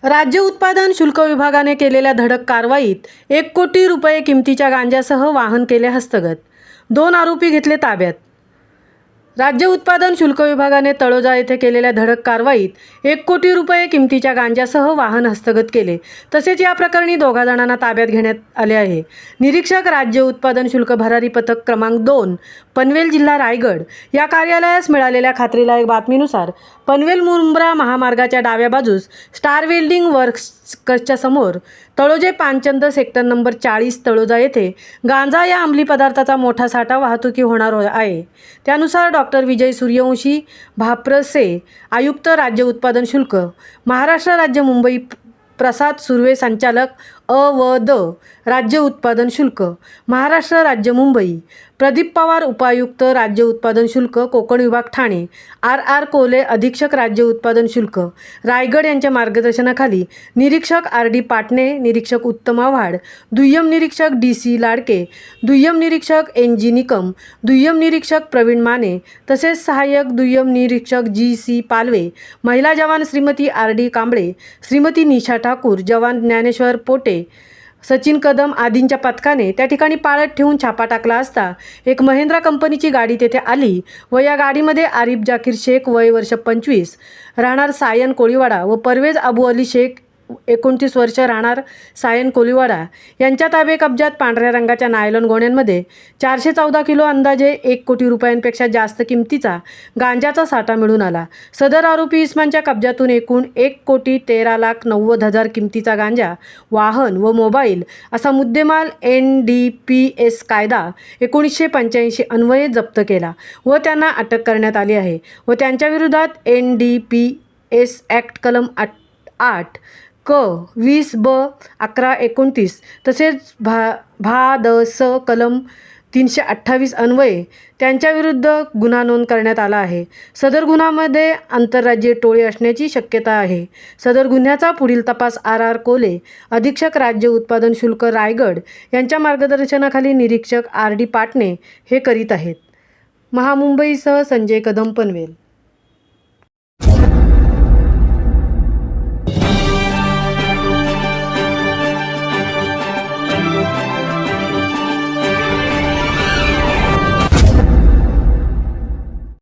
राज्य उत्पादन शुल्क विभागाने केलेल्या धडक कारवाईत 1 कोटी रुपये किमतीच्या गांजासह वाहन केले हस्तगत. 2 आरोपी घेतले ताब्यात. राज्य उत्पादन शुल्क विभागाने तळोजा येथे केलेल्या धडक कारवाईत 1 कोटी रुपये किमतीच्या गांजासह वाहन हस्तगत केले. तसेच या प्रकरणी 2 जणांना ताब्यात घेण्यात आले आहे. निरीक्षक राज्य उत्पादन शुल्क भरारी पथक क्रमांक 2 पनवेल जिल्हा रायगड या कार्यालयास मिळालेल्या खात्रीलायक बातमीनुसार पनवेल मुंब्रा महामार्गाच्या डाव्या बाजूस स्टार वेल्डिंग वर्क्सच्या समोर तळोजे पानचंद सेक्टर नंबर 40 तळोजा येथे गांजा या अंमली पदार्थाचा मोठा साठा वाहतुकी होणार आहे. त्यानुसार डॉक्टर विजय सूर्यवंशी भाप्रसे आयुक्त राज्य उत्पादन शुल्क महाराष्ट्र राज्य मुंबई प्रसाद सुर्वे संचालक अ व द राज्य उत्पादन शुल्क महाराष्ट्र राज्य मुंबई प्रदीप पवार उपायुक्त राज्य उत्पादन शुल्क कोकण विभाग ठाणे आर कोले अधीक्षक राज्य उत्पादन शुल्क रायगड यांच्या मार्गदर्शनाखाली निरीक्षक डी पाटणे, निरीक्षक उत्तम आव्हाड, दुय्यम निरीक्षक डी लाडके, दुय्यम निरीक्षक जी निकम, दुय्यम निरीक्षक प्रवीण माने तसेच सहाय्यक दुय्यम निरीक्षक जी पालवे, महिला जवान श्रीमती डी कांबळे, श्रीमती निशा ठाकूर, जवान ज्ञानेश्वर पोटे, सचिन कदम आदींच्या पथकाने त्या ठिकाणी पाळत ठेवून छापा टाकला असता एक महिंद्रा कंपनीची गाडी तेथे आली व या गाडीमध्ये आरिफ जाकीर शेख वय वर्ष 25 राहणार सायन कोळीवाडा व परवेज अबू अली शेख 29 वर्ष राहणार सायन कोळीवाडा यांच्या ताबे कब्जात पांढऱ्या रंगाच्या नायलॉन गोण्यांमध्ये 414 किलो अंदाजे 1 कोटी रुपयांपेक्षा जास्त किमतीचा गांजाचा साठा मिळून आला. सदर आरोपी इस्मांच्या कब्जातून एकूण 1,13,90,000 किमतीचा गांजा, वाहन व मोबाईल असा मुद्देमाल NDPS कायदा 1985 अन्वये जप्त केला व त्यांना अटक करण्यात आली आहे व त्यांच्या विरोधात NDPS ॲक्ट कलम 8 क 20 ब 1129 तसेच द स कलम 328 अन्वये त्यांच्याविरुद्ध गुन्हा नोंद करण्यात आला आहे. सदर गुन्ह्यामध्ये आंतरराज्यीय टोळी असण्याची शक्यता आहे. सदर गुन्ह्याचा पुढील तपास आर कोले अधीक्षक राज्य उत्पादन शुल्क रायगड यांच्या मार्गदर्शनाखाली निरीक्षक डी पाटणे हे करीत आहेत. महामुंबईसह संजय कदम, पनवेल.